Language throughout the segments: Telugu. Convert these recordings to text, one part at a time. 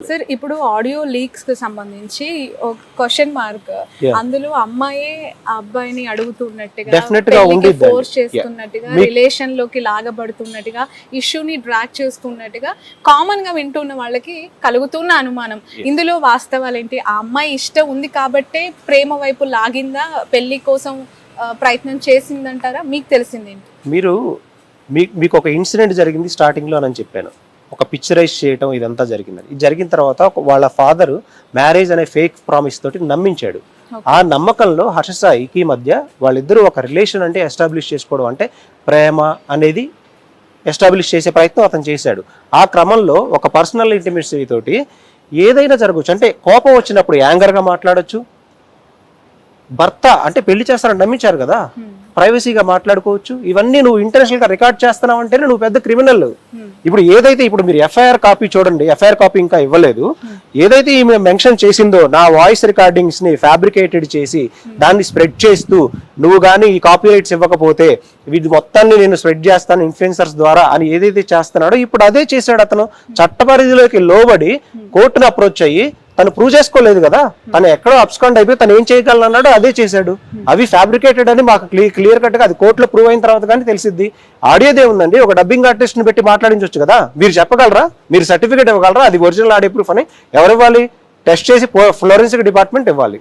సార్ ఇప్పుడు ఆడియో లీక్స్ కి సంబంధించి ఒక క్వశ్చన్ మార్క్ అందులో అమ్మాయే ఆ అబ్బాయిని అడుగుతున్నట్టుగా ఫోర్స్ చేస్తున్నట్టుగా రిలేషన్ లోకి లాగబడుతున్నట్టుగా ఇష్యూని డ్రాగ్ చేస్తున్నట్టుగా కామన్ గా వింటున్న వాళ్ళకి కలుగుతున్న అనుమానం. ఇందులో వాస్తవాలు ఏంటి? ఆ అమ్మాయి ఇష్టం ఉంది కాబట్టే ప్రేమ వైపు లాగిందా, పెళ్లి కోసం ప్రయత్నం చేసిందంటారా? మీకు తెలిసింది ఏంటి? మీకు ఒక ఇన్సిడెంట్ జరిగింది స్టార్టింగ్ లో అని చెప్పాను, ఒక పిక్చరైజ్ చేయటం ఇదంతా జరిగిందని. ఇది జరిగిన తర్వాత వాళ్ళ ఫాదర్ మ్యారేజ్ అనే ఫేక్ ప్రామిస్ తోటి నమ్మించాడు. ఆ నమ్మకంలో హర్ష సాయికి మధ్య వాళ్ళిద్దరూ ఒక రిలేషన్ అంటే ఎస్టాబ్లిష్ చేసుకోవడం, అంటే ప్రేమ అనేది ఎస్టాబ్లిష్ చేసే ప్రయత్నం అతను చేశాడు. ఆ క్రమంలో ఒక పర్సనల్ ఇంటిమేసీ తోటి ఏదైనా జరగవచ్చు. అంటే కోపం వచ్చినప్పుడు యాంగర్గా మాట్లాడచ్చు. భర్త అంటే పెళ్లి చేస్తారని నమ్మించారు కదా, ప్రైవసీగా మాట్లాడుకోవచ్చు. ఇవన్నీ నువ్వు ఇంటర్నేషనల్ గా రికార్డ్ చేస్తున్నావు అంటేనే నువ్వు పెద్ద క్రిమినల్. ఇప్పుడు మీరు ఎఫ్ఐఆర్ కాపీ చూడండి, ఎఫ్ఐఆర్ కాపీ ఇంకా ఇవ్వలేదు. ఏదైతే ఈమె మెన్షన్ చేసిందో నా వాయిస్ రికార్డింగ్స్ ని ఫ్యాబ్రికేటెడ్ చేసి దాన్ని స్ప్రెడ్ చేస్తూ, నువ్వు కానీ ఈ కాపీ రైట్స్ ఇవ్వకపోతే వీటి మొత్తాన్ని నేను స్ప్రెడ్ చేస్తాను ఇన్ఫ్లుయెన్సర్స్ ద్వారా అని ఏదైతే చేస్తున్నాడో ఇప్పుడు అదే చేశాడు. అతను చట్ట పరిధిలోకి లోబడి కోర్టును అప్రోచ్ అయ్యి తను ప్రూవ్ చేసుకోలేదు కదా, తను ఎక్కడో అబ్స్కాండ్ అయిపోయి తను ఏం చేయగలను అన్నాడో అదే చేశాడు. అవి ఫ్యాబ్రికేటెడ్ అని మాకు క్లియర్ కట్ గా అది కోర్టులో ప్రూవ్ అయిన తర్వాత కానీ తెలిసిద్ది. ఆడియోదే ఉందండి, ఒక డబ్బింగ్ ఆర్టిస్ట్ ని పెట్టి మాట్లాడించవచ్చు కదా. మీరు చెప్పగలరా? మీరు సర్టిఫికేట్ ఇవ్వగలరా అది ఒరిజినల్ ఆడియో ప్రూఫ్ అని? ఎవరు ఇవ్వాలి? టెస్ట్ చేసి ఫ్లోరెన్సిక్ డిపార్ట్మెంట్ ఇవ్వాలి.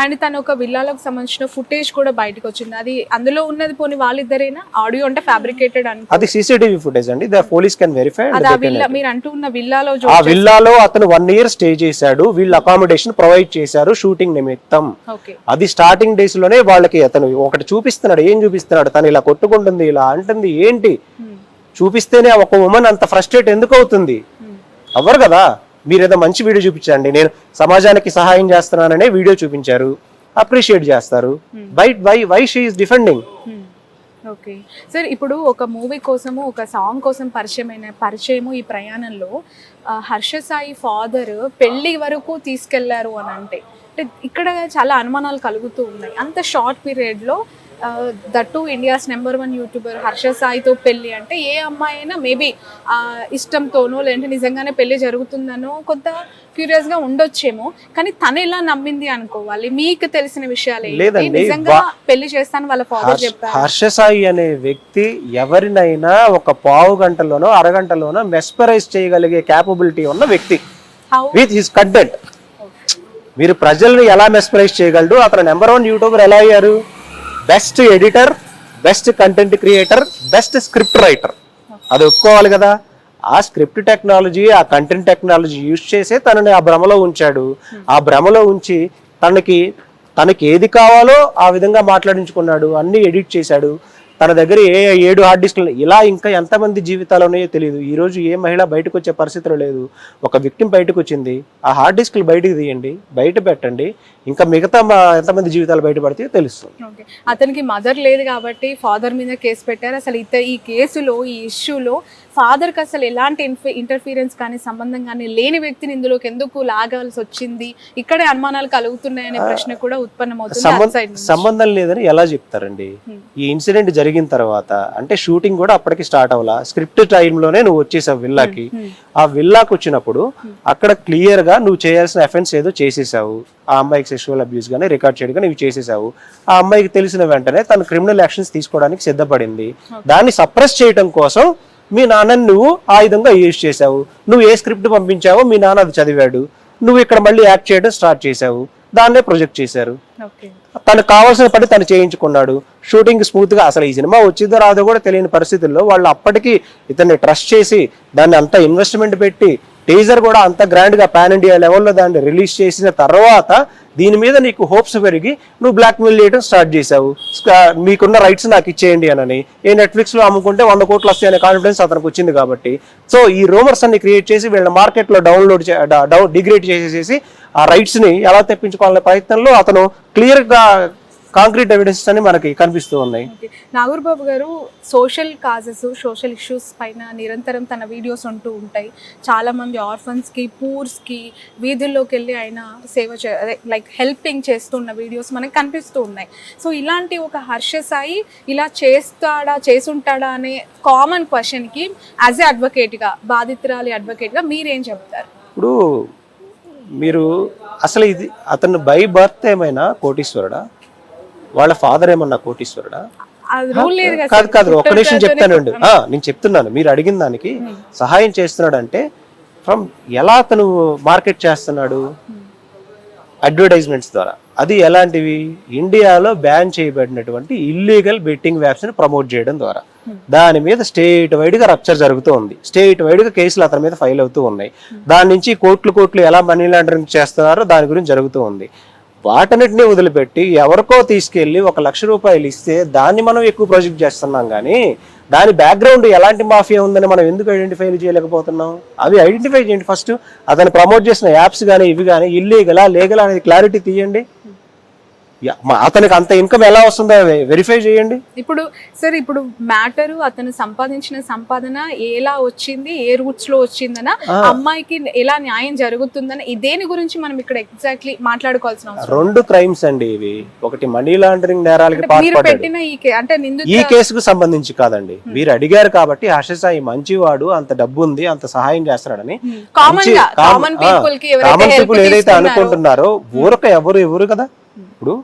అండ్ తను ఒక విల్లాలకు సంబంధించిన ఫుటేజ్ కూడా బయటకు వచ్చింది. అది అందులో ఉన్నది పోనీ వాళ్ళిద్దరేనా? ఆడియో అంటే ఫ్యాబ్రికేటెడ్ అని అది సీసీటీవీ ఫుటేజ్ అండి. The police can verify. మీరు అంటున్న విల్లాలో ఆ విల్లాలో అతను 1 year స్టే చేశాడు. వీళ్ళు అకామిడేషన్ ప్రొవైడ్ చేశారు షూటింగ్ నిమిత్తం. అది స్టార్టింగ్ డేస్ లోనే వాళ్ళకి అతను ఒకటి చూపిస్తున్నాడు. ఏం చూపిస్తున్నాడు? తను ఇలా కొట్టుకుంటుంది, ఇలా అంటుంది, ఏంటి చూపిస్తేనే ఒక ఉమెన్ అంత ఫ్రస్ట్రేట్ ఎందుకు అవుతుంది? అవ్వరు కదా. మీరు ఏదో మంచి వీడియో చూపించండి, నేను సమాజానికి సహాయం చేస్తున్నాననే వీడియో చూపించారు, అప్రిషియేట్ చేస్తారు. Why she is defending. Okay sir, ఇప్పుడు ఒక మూవీ కోసము ఒక సాంగ్ కోసం పరిచయము ఈ ప్రయాణంలో హర్ష సాయి ఫాదర్ పెళ్లి వరకు తీసుకెళ్లారు అని అంటే ఇక్కడ చాలా అనుమానాలు కలుగుతూ ఉన్నాయి. అంత షార్ట్ పీరియడ్లో that India's number 1 YouTuber Harsha సాయితో పెళ్ళి అంటే ఏ అమ్మాయి అయినా మేబీ ఇష్టంతోనో లేదంటే నిజంగానే పెళ్లి జరుగుతుందనో కొంత క్యూరియస్ గా ఉండొచ్చేమో, కానీ తను ఎలా నమ్మింది అనుకోవాలి? మీకు తెలిసిన విషయాలు నిజంగా పెళ్లి చేస్తాను వాళ్ళ ఫాదర్ చెప్పారు. హర్ష సాయి అనే వ్యక్తి ఎవరినైనా ఒక పావు గంటలోనో అరగంటలోనో మెస్పరైజ్ చేయగలిగే క్యాపబిలిటీ ఉన్న వ్యక్తి విత్ హిస్ కంటెంట్. మీరు ప్రజల్ని ఎలా మెస్పరైజ్ చేయగలడు? అతను నెంబర్ 1 యూట్యూబర్ ఎలా అయ్యారు? Best editor, best content creator, best script writer. అది ఒప్పుకోవాలి కదా. ఆ స్క్రిప్ట్ టెక్నాలజీ, ఆ కంటెంట్ టెక్నాలజీ యూజ్ చేసే తనని ఆ భ్రమలో ఉంచాడు. ఆ భ్రమలో ఉంచి తనకి ఏది కావాలో ఆ విధంగా మాట్లాడించుకున్నాడు, అన్ని ఎడిట్ చేశాడు. తన దగ్గర 7 హార్డ్ డిస్క్లు, ఇలా ఇంకా ఎంతమంది జీవితాలు ఉన్నాయో తెలియదు. ఈ రోజు ఏ మహిళ బయటకు వచ్చే పరిస్థితులు లేదు. ఒక విక్టిమ్ బయటకు వచ్చింది, ఆ హార్డ్ డిస్క్లు బయటకు తీయండి, బయట పెట్టండి, ఇంకా మిగతా ఎంతమంది జీవితాలు బయటపడితే తెలుస్తుంది. అతనికి మదర్ లేదు కాబట్టి ఫాదర్ మీద కేసు పెట్టారు. అసలు ఈ కేసులో, ఈ ఇష్యూలో ఫాదర్కి అసలు ఎలాంటి ఇంటర్ఫీరెన్స్ కానీ సంబంధం కానీ లేని వ్యక్తిని ఇందులోకి ఎందుకు లాగాల్సి వచ్చింది? ఇక్కడే అనుమానాలు కలుగుతున్నాయనే ప్రశ్న కూడా ఉత్పన్నమవుతుంది. సంబంధం లేదని ఎలా చెప్తారండి? ఈ ఇన్సిడెంట్ జరిగిన తర్వాత అంటే షూటింగ్ కూడా అప్పటికి స్టార్ట్ అవ్వాల, స్క్రిప్ట్ టైంలోనే నువ్వు వచ్చేసావు విల్లాకి. ఆ విల్లాకి వచ్చినప్పుడు అక్కడ క్లియర్ గా నువ్వు చేయాల్సిన అఫెన్స్ ఏదో చేసేసావు. ఆ అమ్మాయికి సెక్షువల్ అబ్యూస్ గానీ రికార్డ్ చేయడం కానీ ఇవి చేసేసావు. ఆ అమ్మాయికి తెలిసిన వెంటనే తను క్రిమినల్ యాక్షన్స్ తీసుకోవడానికి సిద్ధపడింది. దాన్ని సప్రెస్ చేయడం కోసం మీ నాన్నని నువ్వు ఆయుధంగా యూజ్ చేసావు. నువ్వు ఏ స్క్రిప్ట్ పంపించావో మీ నాన్న అది చదివాడు, నువ్వు ఇక్కడ మళ్ళీ యాక్ట్ చేయడం స్టార్ట్ చేసావు, దాన్నే ప్రొజెక్ట్ చేశారు. తనకు కావాల్సిన పని తను చేయించుకున్నాడు. షూటింగ్ స్మూత్ గా, అసలు ఈ సినిమా వచ్చిందో రాదో కూడా తెలియని పరిస్థితుల్లో వాళ్ళు అప్పటికి ఇతన్ని ట్రస్ట్ చేసి దాన్ని అంత ఇన్వెస్ట్మెంట్ పెట్టి టీజర్ కూడా అంత గ్రాండ్ గా పాన్ ఇండియా లెవెల్లో దాన్ని రిలీజ్ చేసిన తర్వాత దీని మీద నీకు హోప్స్ పెరిగి నువ్వు బ్లాక్ మెయిల్ చేయడం స్టార్ట్ చేసావు. మీకున్న రైట్స్ నాకు ఇచ్చేయండి అని. ఏ నెట్ఫ్లిక్స్ లో అమ్ముకుంటే 100 కోట్లు వస్తాయి అనే కాన్ఫిడెన్స్ అతనికి వచ్చింది కాబట్టి సో ఈ రూమర్స్ అన్ని క్రియేట్ చేసి వీళ్ళ మార్కెట్ లో డిగ్రేడ్ చేసేసి ఆ రైట్స్ ని ఎలా తెప్పించుకోవాలనే ప్రయత్నంలో అతను క్లియర్ గా కాంక్రీట్ ఎవిడెన్స్ అని మనకి కనిపిస్తూ ఉన్నాయి. నాగూర్ బాబు గారు సోషల్ కాజెస్, సోషల్ ఇష్యూస్ పైన నిరంతరం తన వీడియోస్ ఉంటూ ఉంటాయి. చాలా మంది ఆర్ఫన్స్ కి, పూర్స్ కి వీధుల్లోకి వెళ్ళి ఆయన లైక్ హెల్పింగ్ చేస్తున్న వీడియోస్ మనకి కనిపిస్తూ ఉన్నాయి. సో ఇలాంటి ఒక హర్ష సాయి ఇలా చేసుంటాడా అనే కామన్ క్వశ్చన్ కి యాజ్ ఏ అడ్వకేట్ గా, బాధితురాలి అడ్వకేట్ గా మీరేం చెప్తారు? ఇప్పుడు మీరు అసలు ఇది అతను బై బర్త్ ఏమైనా కోటీశ్వరుడా, వాళ్ళ ఫాదర్ ఏమన్నా కోటీశ్వరుడా? అది రూల్ లేదు కదా కాదు కాదు, ఒక్క నిమిషం చెప్తానండి. నేను చెప్తున్నాను, మీరు అడిగిన దానికి సహాయం చేస్తున్నాడు అంటే ఫ్రమ్ ఎలా అతను మార్కెట్ చేస్తున్నాడు? అడ్వర్టైజ్మెంట్స్ ద్వారా. అది ఎలాంటివి? ఇండియాలో బ్యాన్ చేయబడినటువంటి ఇల్లీగల్ బెట్టింగ్ యాప్స్ ని ప్రమోట్ చేయడం ద్వారా. దాని మీద స్టేట్ వైడ్ గా రప్చర్ జరుగుతూ ఉంది, స్టేట్ వైడ్ గా కేసులు అతని మీద ఫైల్ అవుతూ ఉన్నాయి. దాని నుంచి కోట్లు ఎలా మనీ లాండరింగ్ చేస్తున్నారో దాని గురించి జరుగుతూ ఉంది. వాటన్నిటిని వదిలిపెట్టి ఎవరికో తీసుకెళ్లి 1 లక్ష రూపాయలు ఇస్తే దాన్ని మనం ఎక్కువ ప్రాజెక్ట్ చేస్తున్నాం, కానీ దాని బ్యాక్గ్రౌండ్ ఎలాంటి మాఫియా ఉందని మనం ఎందుకు ఐడెంటిఫై చేయలేకపోతున్నాం? అవి ఐడెంటిఫై చేయండి ఫస్ట్. అతను ప్రమోట్ చేసిన యాప్స్ కానీ ఇవి కానీ ఇల్లీగలా లీగలా అనేది క్లారిటీ తీయండి. అతనికి అంత ఇన్కమ్ ఎలా వస్తుందో వెరిఫై చేయండి. ఇప్పుడు సార్, ఇప్పుడు మ్యాటర్ అతను సంపాదించిన సంపాదన ఎలా వచ్చింది, ఏ రూట్స్ లో వచ్చిందనా, అమ్మాయికి ఎలా న్యాయం జరుగుతుందని, దేని గురించి మనం ఇక్కడ ఎగ్జాక్ట్లీ మాట్లాడుకోవాల్సిన అవసరం. 2 క్రైమ్స్ అండి ఇవి. ఒకటి మనీ లాండరింగ్ నేరాలకి పెట్టిన అంటే ఈ కేసుకు సంబంధించి కాదండి. మీరు అడిగారు కాబట్టి హర్ష సాయి మంచివాడు, అంత డబ్బు ఉంది, అంత సహాయం చేస్తున్నాడని కామన్ పీపుల్ ఏదైతే అనుకుంటున్నారో ఊరక ఎవరు కదా. ఇప్పుడు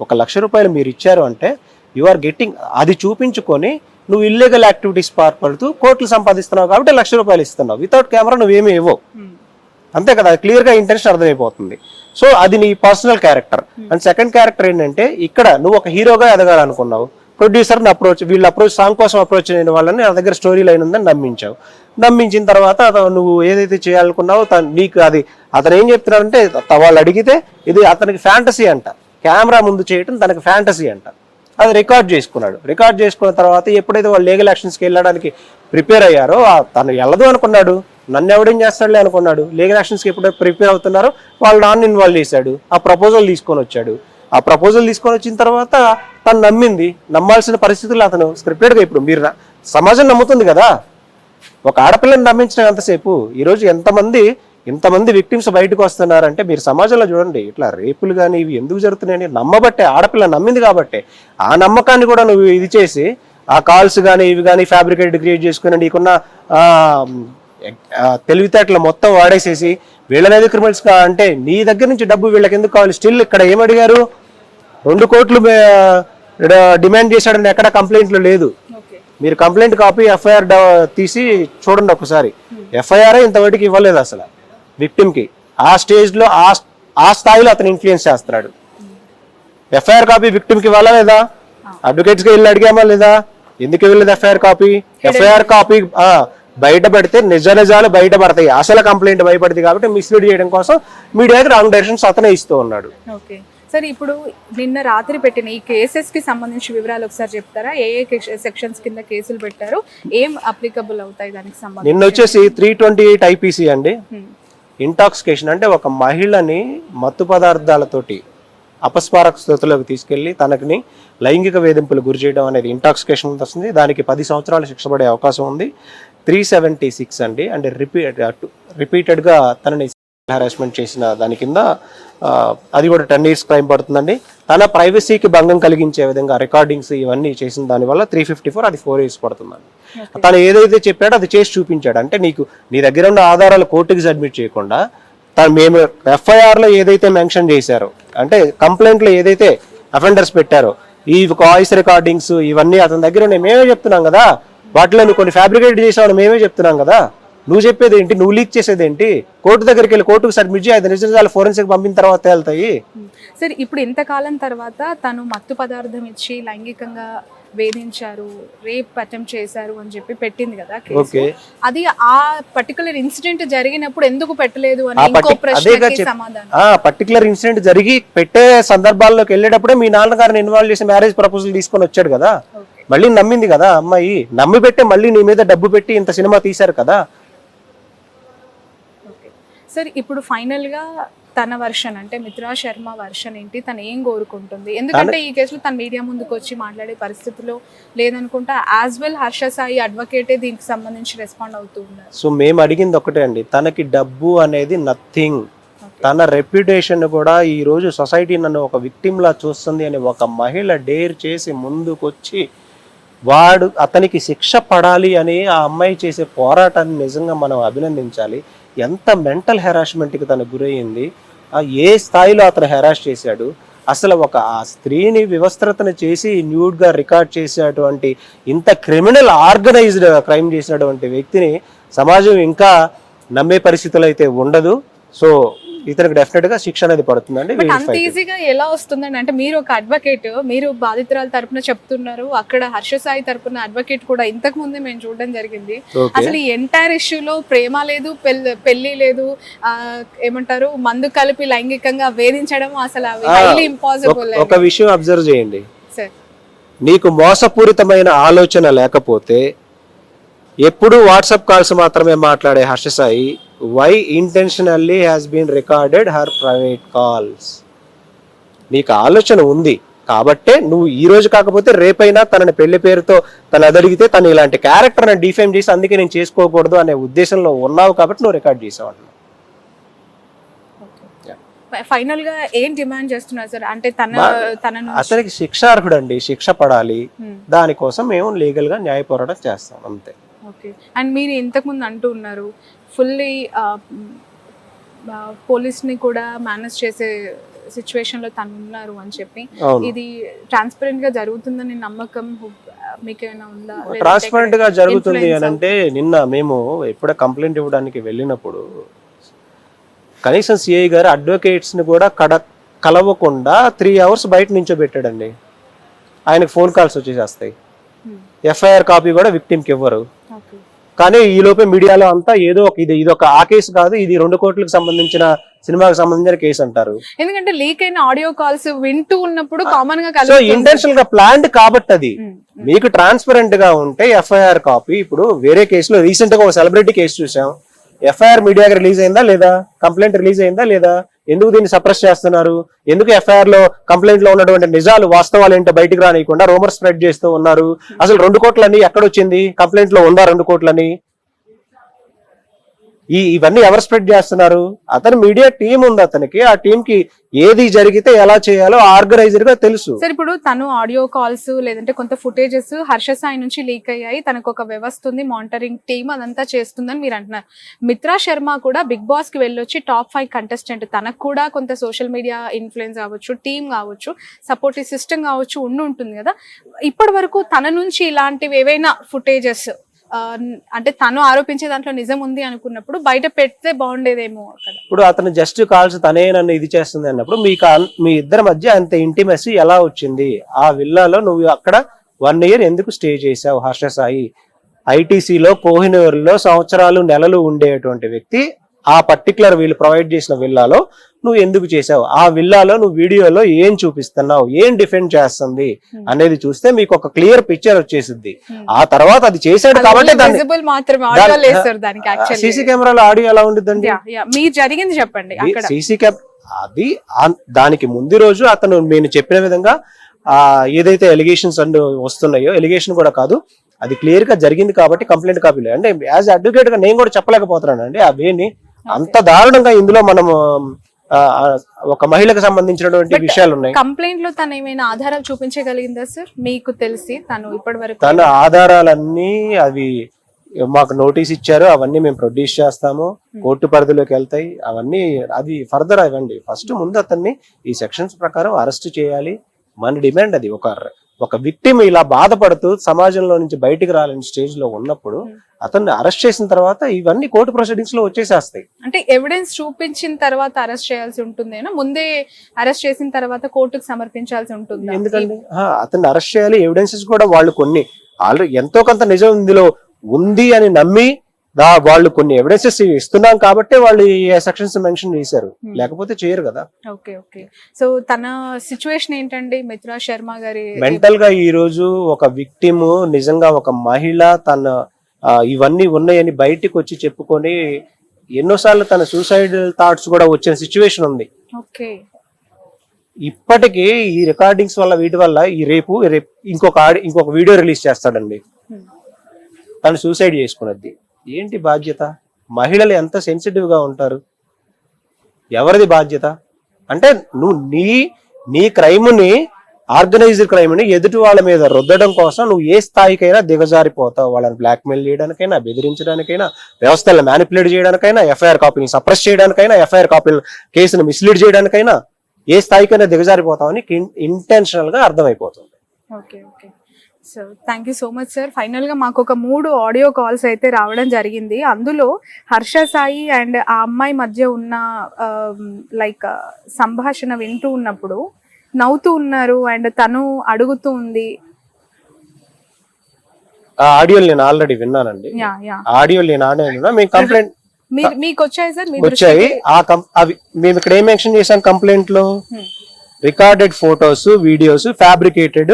1 లక్ష రూపాయలు మీరు ఇచ్చారు అంటే యు ఆర్ గెట్టింగ్, అది చూపించుకొని నువ్వు ఇల్లీగల్ యాక్టివిటీస్ పాల్పడుతూ కోట్లు సంపాదిస్తున్నావు కాబట్టి 1 లక్ష రూపాయలు ఇస్తున్నావు. వితౌట్ కెమెరా నువ్వేమీ ఇవ్వవు, అంతే కదా. క్లియర్ గా ఇంటెన్షన్ అర్థమైపోతుంది. సో అది నీ personal character. And second character ఏంటంటే, ఇక్కడ నువ్వు ఒక హీరోగా ఎదగాలనుకున్నావు, ప్రొడ్యూసర్ని అప్రోచ్ సాంగ్ కోసం అప్రోచ్ అయిన వాళ్ళని నా దగ్గర స్టోరీ లైన్ ఉందని నమ్మించావు. నమ్మించిన తర్వాత నువ్వు ఏదైతే చేయాలనుకున్నావో నీకు అది అతను ఏం చెప్తున్నాడంటే, వాళ్ళు అడిగితే ఇది అతనికి ఫ్యాంటసీ అంట, కెమెరా ముందు చేయటం తనకి ఫ్యాంటసీ అంట. అది రికార్డ్ చేసుకున్నాడు. రికార్డ్ చేసుకున్న తర్వాత ఎప్పుడైతే వాళ్ళు లీగల్ యాక్షన్స్కి వెళ్ళడానికి ప్రిపేర్ అయ్యారో, తను వెళ్ళదు అనుకున్నాడు, నన్ను ఎవడేం చేస్తాడులే అనుకున్నాడు. లీగల్ యాక్షన్స్కి ఎప్పుడైతే ప్రిపేర్ అవుతున్నారో వాళ్ళు నాన్న ఇన్వాల్వ్ చేశాడు. ఆ ప్రపోజల్ తీసుకొని వచ్చాడు. ఆ ప్రపోజల్ తీసుకొని వచ్చిన తర్వాత తను నమ్మింది. నమ్మాల్సిన పరిస్థితుల్లో అతను స్క్రిప్టెడ్గా, ఇప్పుడు మీరు సమాజం నమ్ముతుంది కదా, ఒక ఆడపిల్లని నమ్మించడం ఎంతసేపు. ఈరోజు ఇంతమంది విక్టిమ్స్ బయటకు వస్తున్నారంటే మీరు సమాజంలో చూడండి, ఇట్లా రేపులు కానీ ఇవి ఎందుకు జరుగుతున్నాయని నమ్మబట్టే, ఆడపిల్ల నమ్మింది కాబట్టి. ఆ నమ్మకాన్ని కూడా నువ్వు ఇది చేసి ఆ కాల్స్ కానీ ఇవి కానీ ఫ్యాబ్రికేటెడ్ క్రియేట్ చేసుకుని నీకున్న తెలివితేటలు మొత్తం వాడేసేసి వీళ్ళనేది క్రిమినల్స్ అంటే నీ దగ్గర నుంచి డబ్బు వీళ్ళకి ఎందుకు కావాలి? స్టిల్ ఇక్కడ ఏమడిగారు? 2 కోట్లు డిమాండ్ చేశాడని ఎక్కడ కంప్లైంట్లు లేదు. మీరు కంప్లైంట్ కాపీ ఎఫ్ఐఆర్ తీసి చూడండి ఒకసారి. ఎఫ్ఐఆర్ ఇంతవరకు ఇవ్వలేదు అసలు విక్టిమ్కి. ఆ స్టేజ్లో ఆ స్థాయిలో అతను ఇన్ఫ్లుయెన్స్ చేస్తున్నాడు. ఎఫ్ఐఆర్ కాపీ విక్టిమ్కి ఇవ్వాలా లేదా? అడ్వకేట్స్కి వెళ్ళి అడిగామా లేదా? ఎందుకు ఇవ్వలేదు ఎఫ్ఐఆర్ కాపీ? ఎఫ్ఐఆర్ కాపీ బయటపడితే నిజాలు బయటపడతాయి. అసలు కంప్లైంట్ భయపడింది కాబట్టి మిస్లీడ్ చేయడం కోసం మీడియాకి రాంగ్ డైరెక్షన్స్ అతనే ఇస్తూ ఉన్నాడు. సరే, ఇప్పుడు నిన్న రాత్రి పెట్టిన ఈ కేసెస్ కి సంబంధించిన వివరాలు ఒకసారి చెప్తారా? ఏ సెక్షన్స్ కింద కేసులు పెట్టారు, ఏం అప్లికబుల్ అవుతాయి దానికి సంబంధించి? నిన్న వచ్చేసి 328 ఐపీసీ అండి. ఇంటాక్సికేషన్ అంటే ఒక మహిళని మత్తు పదార్థాలతోటి అపస్మారక స్థితిలోకి తీసుకెళ్లి తనకి లైంగిక వేధింపులు గురి చేయడం అనేది ఇంటాక్సికేషన్ వస్తుంది. దానికి 10 సంవత్సరాలు శిక్ష పడే అవకాశం ఉంది. 376 అండి. అంటే రిపీటెడ్గా తనని హెరాస్మెంట్ చేసిన దాని కింద అది కూడా 10 years క్రైమ్ పడుతుందండి. తన ప్రైవసీకి భంగం కలిగించే విధంగా రికార్డింగ్స్ ఇవన్నీ చేసిన దానివల్ల 354, అది 4 years పడుతుందండి. తను ఏదైతే చెప్పాడో అది చేసి చూపించాడు. అంటే నీ దగ్గర ఉన్న ఆధారాలు కోర్టుకి సబ్మిట్ చేయకుండా మేము ఎఫ్ఐఆర్లో ఏదైతే మెన్షన్ చేశారో, అంటే కంప్లైంట్లో ఏదైతే అఫెండర్స్ పెట్టారో, ఈ వాయిస్ రికార్డింగ్స్ ఇవన్నీ అతని దగ్గర మేమే చెప్తున్నాం కదా. వాటిలో నువ్వు కొన్ని ఫ్యాబ్రికేట్ చేసావని మేమే చెప్తున్నాం కదా. నువ్వు చెప్పేది ఏంటి? నువ్వు లీక్ చేసేది ఏంటి? కోర్టు దగ్గరికి వెళ్ళి కోర్టుకు సబ్మిట్ చేయి. 5 నిమిషాలు ఫోరెన్సిక్ పంపిన తర్వాత వెళ్తాయి. సరే, ఇప్పుడు ఇంతకాలం తర్వాత తను మత్తు పదార్థం ఇచ్చి లైంగికంగా వేధించారు, రేప్ అటెంప్ట్ చేశారు అని చెప్పి పెట్టింది కదా కేసు. అది ఆ పర్టికులర్ ఇన్సిడెంట్ జరిగినప్పుడు ఎందుకు పెట్టలేదు అని ఇంకో ప్రశ్నకి సమాధానం. పర్టికులర్ ఇన్సిడెంట్ జరిగి పెట్టే సందర్భాల్లోకి వెళ్ళేటప్పుడే మీ నాన్నగారిని ఇన్వాల్వ్ చేసి మ్యారేజ్ ప్రపోజల్ తీసుకొని వచ్చాడు కదా. మళ్ళీ నమ్మింది కదా అమ్మాయి. నమ్మి పెట్టే మళ్ళీ నీ మీద డబ్బు పెట్టి ఇంత సినిమా తీశారు కదా. సరే, ఇప్పుడు ఫైనల్ గా తన వర్షన్, అంటే మిత్రా శర్మ వర్షన్ ఏంటి? తను ఏం కోరుకుంటుంది? ఎందుకంటే ఈ కేసులో తన మీడియా ముందుకు వచ్చి మాట్లాడే పరిస్థితిలో లేదనుకుంటా. యాజ్ వెల్ హర్ష సాయి అడ్వకేటే దీనికి సంబంధించి రెస్పాండ్ అవుతూ ఉన్నారు. సో మేము అడిగింది ఒకటే అండి, తనకి డబ్బు అనేది నథింగ్. తన రెప్యుటేషన్ కూడా ఈ రోజు సొసైటీ నన్ను ఒక విక్టిమ్ లా చూస్తుంది అని ఒక మహిళ డేర్ చేసి ముందుకొచ్చి అతనికి శిక్ష పడాలి అని ఆ అమ్మాయి చేసే పోరాటాన్ని నిజంగా మనం అభినందించాలి. ఎంత మెంటల్ హెరాస్మెంట్కి తను గురయ్యింది, ఏ స్థాయిలో అతను హెరాస్ చేశాడు, అసలు ఆ స్త్రీని వివస్త్రతను చేసి న్యూడ్గా రికార్డ్ చేసేటువంటి ఇంత క్రిమినల్ ఆర్గనైజ్డ్ క్రైమ్ చేసినటువంటి వ్యక్తిని సమాజం ఇంకా నమ్మే పరిస్థితులు అయితే ఉండదు. సో ఇతనికి డెఫినెట్ గా శిక్ష అనేది పడుతుందండి. అంత ఈజీగా ఎలా వస్తుందండి? అంటే మీరు ఒక అడ్వకేట్, మీరు బాధితురాల తరపున చెప్తున్నారు, అక్కడ హర్ష సాయి తరపున అడ్వకేట్ కూడా ఇంతకు ముందే మేము చూడడం జరిగింది. అసలు ఈ ఎంటైర్ ఇష్యూలో ప్రేమ లేదు, పెళ్లి లేదు, ఏమంటారు మందు కలిపి లైంగికంగా వేధించడం అసలు హైలీ ఇంపాసిబుల్. ఒక విషయం అబ్జర్వ్ చేయండి, నీకు మోసపూరితమైన ఆలోచన లేకపోతే ఎప్పుడు వాట్సాప్ కాల్స్ మాత్రమే మాట్లాడే Harsha Sai why intentionally has been recorded her private calls? నీకు ఆలోచన ఉంది కాబట్టే నువ్వు ఈ రోజు కాకపోతే రేపైనా తనని పెళ్లి పేరుతో తను అడిగితే తను ఇలాంటి క్యారెక్టర్ ని డిఫేమ్ చేసి అందుకే నేను చేసుకోకూడదు అనే ఉద్దేశంలో ఉన్నావు కాబట్టి నువ్వు రికార్డ్ చేసావు. ఫైనల్ గా ఏం డిమాండ్ చేస్తున్నారు సార్? అంటే తనను అతనికి శిక్షార్హుడు అండి, శిక్ష పడాలి. దానికోసం మేము లీగల్ గా న్యాయ పోరాటం చేస్తాం అంతే. ఓకే. అండ్ మీరు ఇంతకు ముందు అంటూ ఉన్నారు ఫుల్లీ పోలీస్ని కూడా మేనేజ్ చేసే సిచ్యువేషన్ లో తను ఉన్నారు అని చెప్పి, ఇది ట్రాన్స్పరెంట్ గా జరుగుతుందని నమ్మకం మీకేమైనా ఉందా? ట్రాన్స్పరెంట్ గా జరుగుతుంది అని అంటే, నిన్న మేము ఎప్పుడో కంప్లైంట్ ఇవ్వడానికి వెళ్ళినప్పుడు కనీసం సిఐ గారు అడ్వకేట్స్ ని కూడా కలవకుండా 3 hours బయట నించోబెట్టాడండి. ఆయనకు ఫోన్ కాల్స్ వచ్చేసేస్తాయి, ఎఫ్ఐఆర్ కాపీ కూడా విక్టిమ్ కి ఇవ్వరు. కానీ ఈ లోపే మీడియాలో అంతా ఏదో ఒక ఇది ఒక ఆ కేసు కాదు, ఇది 2 కోట్లకు సంబంధించిన సినిమాకి సంబంధించిన కేసు అంటారు. ఎందుకంటే లీక్ అయిన ఆడియో కాల్స్ వింటూ ఉన్నప్పుడు కామన్ గా సో ఇంటెన్షనల్ గా ప్లాన్డ్ కాబట్టి అది మీకు ట్రాన్స్పరెంట్ గా ఉంటే ఎఫ్ఐఆర్ కాపీ. ఇప్పుడు వేరే కేసులో రీసెంట్ గా ఒక సెలబ్రిటీ కేసు చూసాం, ఎఫ్ఐఆర్ మీడియాకి రిలీజ్ అయిందా లేదా, కంప్లైంట్ రిలీజ్ అయిందా లేదా, ఎందుకు దీన్ని సప్రెస్ చేస్తున్నారు, ఎందుకు ఎఫ్ఐఆర్ లో కంప్లైంట్ లో ఉన్నటువంటి నిజాలు వాస్తవాలు ఏంటో బయటకు రానియకుండా రూమర్ స్ప్రెడ్ చేస్తూ ఉన్నారు. అసలు 2 కోట్లని ఎక్కడొచ్చింది, కంప్లైంట్ లో ఉందా 2 కోట్లని? ఇవన్నీ ఎవరు స్ప్రెడ్ చేస్తున్నారు? అతని మీడియా టీం ఉంది, అతనికి ఆ టీం కి ఏది జరిగితే ఎలా చేయాలో ఆర్గనైజర్ గా తెలుసు. సార్ ఇప్పుడు తను ఆడియో కాల్స్ లేదంటే కొంత ఫుటేజెస్ హర్ష సాయి నుంచి లీక్ అయ్యాయి, తనకు ఒక వ్యవస్థ ఉంది, మానిటరింగ్ టీమ్ అదంతా చేస్తుందని మీరు అంటున్నారు. మిత్రా శర్మ కూడా బిగ్ బాస్ కి వెళ్ళొచ్చి టాప్ 5 కంటెస్టెంట్, తనకు కూడా కొంత సోషల్ మీడియా ఇన్ఫ్లుయెన్స్ కావచ్చు, టీమ్ కావచ్చు, సపోర్టివ్ సిస్టమ్ కావచ్చు ఉంటుంది కదా. ఇప్పటి వరకు తన నుంచి ఇలాంటివి ఏవైనా ఫుటేజెస్ అంటే తను ఆరోపించే దాంట్లో నిజం ఉంది అనుకున్నప్పుడు బయట పెడితే బాగుండేదేమో కదా. ఇప్పుడు అతను జస్ట్ కాల్స్ తనే నన్ను ఇది చేస్తుంది అన్నప్పుడు మీ ఇద్దరి మధ్య అంత ఇంటిమెసీ ఎలా వచ్చింది? ఆ విల్లాలో నువ్వు అక్కడ 1 year ఎందుకు స్టే చేసావు హర్ష సాయి? ఐటీసీలో కోహినూరులో సంవత్సరాలు నెలలు ఉండేటువంటి వ్యక్తి ఆ పర్టికులర్ వీళ్ళు ప్రొవైడ్ చేసిన విల్లాలో నువ్వు ఎందుకు చేసావు? ఆ విల్లాలో నువ్వు వీడియోలో ఏం చూపిస్తున్నావు, ఏం డిఫెండ్ చేస్తుంది అనేది చూస్తే మీకు ఒక క్లియర్ పిక్చర్ వచ్చేసింది. ఆ తర్వాత అది చేశాడు కాబట్టి సీసీ కెమెరాలో ఆడియో ఎలా ఉంటుందండి? మీరు జరిగింది చెప్పండి. సీసీ అది దానికి ముందు రోజు అతను నేను చెప్పిన విధంగా ఏదైతే ఎలిగేషన్స్ అన్ని వస్తున్నాయో, ఎలిగేషన్ కూడా కాదు, అది క్లియర్ గా జరిగింది కాబట్టి కంప్లైంట్ కాపీ లేదు. అంటే యాజ్ అడ్వకేట్ గా నేను కూడా చెప్పలేకపోతున్నాను అండి ఆ వేని. అంత దారుణంగా ఇందులో మనం ఒక మహిళకు సంబంధించినటువంటి విషయాలు ఉన్నాయి. కంప్లైంట్ లో తను ఏమైనా ఆధారాలు చూపించగలిగిందా సార్ మీకు తెలిసి? తను ఇప్పటి వరకు తన ఆధారాలన్నీ అవి మాకు నోటీస్ ఇచ్చారు, అవన్నీ మేము ప్రొడ్యూస్ చేస్తాము, కోర్టు పరిధిలోకి వెళ్తాయి అవన్నీ. అది ఫర్దర్ అవ్వండి. ఫస్ట్ ముందు అతన్ని ఈ సెక్షన్స్ ప్రకారం అరెస్ట్ చేయాలి. మన డిమాండ్ అది. ఒక విక్టిమ్ ఇలా బాధపడుతూ సమాజంలో నుంచి బయటికి రాలేని స్టేజ్ లో ఉన్నప్పుడు అతన్ని అరెస్ట్ చేసిన తర్వాత ఇవన్నీ కోర్టు ప్రొసీడింగ్స్ లో వచ్చేసేస్తాయి. అంటే ఎవిడెన్స్ చూపించిన తర్వాత అరెస్ట్ చేయాల్సి ఉంటుందేనా, ముందే అరెస్ట్ చేసిన తర్వాత కోర్టుకు సమర్పించాల్సి ఉంటుంది? ఎందుకంటే అతన్ని అరెస్ట్ చేయాలి, ఎవిడెన్సెస్ కూడా వాళ్ళు కొన్ని ఆల్రెడీ ఎంతో కొంత నిజం ఇందులో ఉంది అని నమ్మి వాళ్ళు కొన్ని ఎవిడెన్సెస్ ఇస్తున్నాం కాబట్టి వాళ్ళు ఈ సెక్షన్స్ మెన్షన్ చేశారు, లేకపోతే చేయరు కదా. Okay okay. సో తన సిచ్యువేషన్ ఏంటండి మిత్రా శర్మ గారి? మెంటల్ గా ఈ రోజు ఒక విక్టిమ్ నిజంగా ఒక మహిళ తన ఇవన్నీ ఉన్నాయని బయటికి వచ్చి చెప్పుకొని ఎన్నోసార్లు తన సూసైడ్ థాట్స్ కూడా వచ్చిన సిచ్యువేషన్ ఉంది. ఓకే. ఇప్పటికీ ఈ రికార్డింగ్స్ వల్ల వీటి వల్ల రేపు ఇంకొక వీడియో రిలీజ్ చేస్తాడండి, తను సూసైడ్ చేసుకున్నది. ఏంటి బాధ్యత? మహిళలు ఎంత సెన్సిటివ్ గా ఉంటారు, ఎవరిది బాధ్యత? అంటే నువ్వు నీ క్రైమ్ ని ఆర్గనైజ్డ్ క్రైమ్ ని ఎదుటి వాళ్ళ మీద రుద్దడం కోసం నువ్వు ఏ స్థాయికైనా దిగజారిపోతావు. వాళ్ళని బ్లాక్మెయిల్ చేయడానికైనా, బెదిరించడానికైనా, వ్యవస్థలను మ్యానిపులేట్ చేయడానికైనా, ఎఫ్ఐఆర్ కాపీని సప్రెస్ చేయడానికైనా, ఎఫ్ఐఆర్ కాపీని కేసును మిస్లీడ్ చేయడానికైనా ఏ స్థాయికైనా దిగజారిపోతావని ఇంటెన్షనల్ గా అర్థమైపోతుంది. Okay okay so thank you so much sir. ఫైనల్గా మాకు ఒక 3 ఆడియో కాల్స్ అయితే రావడం జరిగింది. అందులో హర్ష సాయి అండ్ ఆ అమ్మాయి మధ్య ఉన్న లైక్ సంభాషణ వింటూ ఉన్నప్పుడు నవ్వుతూ ఉన్నారు అండ్ తను అడుగుతూ ఉంది. ఆ ఆడియోలు నేను ఆల్రెడీ విన్నానండి. యా యా ఆడియోలు నేను ఆల్రెడీ విన్నా. మేము కంప్లైంట్ మీకు వచ్చాయి సార్? వచ్చాయి. అవి మేము ఇక్కడ ఏం మెన్షన్ చేసాం కంప్లైంట్ లో? Recorded photos, videos, fabricated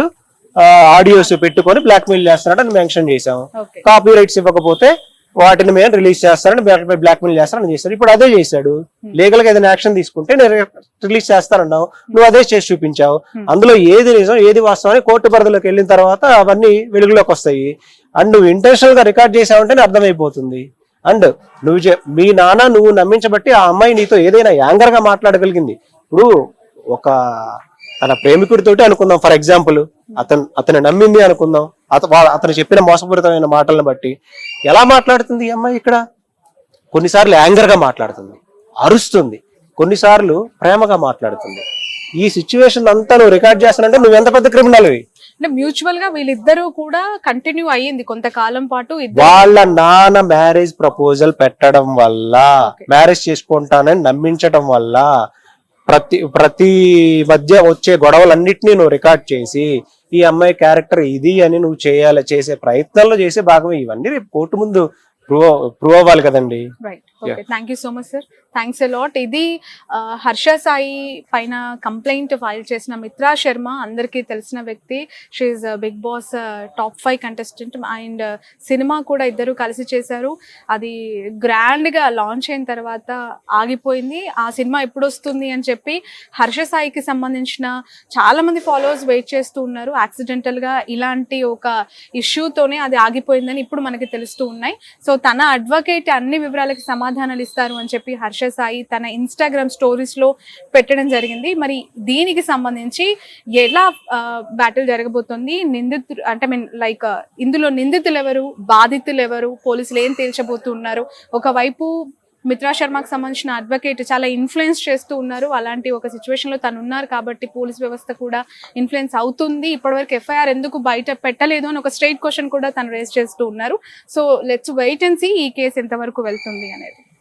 audios పెట్టుకొని బ్లాక్మెయిల్ చేస్తున్నాడని మెన్షన్ చేసాం. ఓకే కాపీ రైట్స్ ఇవ్వకపోతే వాటిని మేము రిలీజ్ చేస్తానని బ్లాక్మెయిల్ చేస్తానని చేశాడు. ఇప్పుడు అదే చేశాడు. లీగల్ గా ఏదైనా యాక్షన్ తీసుకుంటే నేను రిలీజ్ చేస్తానన్నావు, నువ్వు అదే చేసి చూపించావు. అందులో ఏది నిజం ఏది వాస్తవం అని కోర్టు పరిధిలోకి వెళ్ళిన తర్వాత అవన్నీ వెలుగులోకి వస్తాయి. అండ్ నువ్వు ఇంటెన్షనల్ గా రికార్డ్ చేసావంటే అర్థమైపోతుంది. అండ్ మీ నాన్న నువ్వు నమ్మించబట్టి ఆ అమ్మాయి నీతో ఏదైనా యాంగర్ గా మాట్లాడగలిగింది. ఇప్పుడు ఒక తన ప్రేమికుడితోటి అనుకుందాం, ఫర్ ఎగ్జాంపుల్ అతను నమ్మింది అనుకుందాం, అతను చెప్పిన మోసపూరితమైన మాటలను బట్టి ఎలా మాట్లాడుతుంది ఈ అమ్మాయి? ఇక్కడ కొన్నిసార్లు యాంగర్ గా మాట్లాడుతుంది, అరుస్తుంది, కొన్నిసార్లు ప్రేమగా మాట్లాడుతుంది. ఈ సిచ్యువేషన్ అంతా నువ్వు రికార్డ్ చేస్తానంటే నువ్వు ఎంత పెద్ద క్రిమినల్. అంటే మ్యూచువల్ గా వీళ్ళిద్దరూ కూడా కంటిన్యూ అయ్యింది కొంతకాలం పాటు. వాళ్ళ నాన్న మ్యారేజ్ ప్రపోజల్ పెట్టడం వల్ల, మ్యారేజ్ చేసుకుంటానని నమ్మించడం వల్ల, ప్రతి మధ్య వచ్చే గొడవలన్నిటినీ నువ్వు రికార్డ్ చేసి ఈ అమ్మాయి క్యారెక్టర్ ఇది అని నువ్వు చేసే ప్రయత్నంలో చేసే భాగమే ఇవన్నీ. రేపు కోర్టు ముందు ప్రూవ్ అవ్వాలి కదండి. Right. Okay thank you so much sir. Thanks a lot. ఇది హర్ష సాయి పైన కంప్లైంట్ ఫైల్ చేసిన మిత్రా శర్మ, అందరికీ తెలిసిన వ్యక్తి. She Bigg Boss top 5 contestant and cinema కూడా ఇద్దరు కలిసి చేశారు. అది గ్రాండ్గా లాంచ్ అయిన తర్వాత ఆగిపోయింది. ఆ సినిమా ఎప్పుడు వస్తుంది అని చెప్పి హర్ష సాయికి సంబంధించిన చాలామంది ఫాలోవర్స్ వెయిట్ చేస్తూ ఉన్నారు. యాక్సిడెంటల్గా ఇలాంటి ఒక ఇష్యూతోనే అది ఆగిపోయిందని ఇప్పుడు మనకి తెలుస్తూ ఉన్నాయి. సో తన అడ్వకేట్ అన్ని వివరాలకి సమాధానాలు ఇస్తారు అని చెప్పి హర్ష సాయి తన ఇన్స్టాగ్రామ్ స్టోరీస్ లో పెట్టడం జరిగింది. మరి దీనికి సంబంధించి ఎలా బ్యాటిల్ జరగబోతుంది, నిందితులు అంటే లైక్ ఇందులో నిందితులు ఎవరు, బాధితులు ఎవరు, పోలీసులు ఏం తేల్చబోతున్నారు, ఒకవైపు మిత్రా శర్మకు సంబంధించిన అడ్వకేట్ చాలా ఇన్ఫ్లుయెన్స్ చేస్తూ ఉన్నారు. అలాంటి ఒక సిచ్యువేషన్ లో తను ఉన్నారు కాబట్టి పోలీస్ వ్యవస్థ కూడా ఇన్ఫ్లుయెన్స్ అవుతుంది. ఇప్పటివరకు ఎఫ్ఐఆర్ ఎందుకు బయట పెట్టలేదు అని ఒక స్ట్రైట్ క్వశ్చన్ కూడా తను రేస్ చేస్తూ ఉన్నారు. So let's wait and see ఈ కేసు ఎంతవరకు వెళ్తుంది అనేది.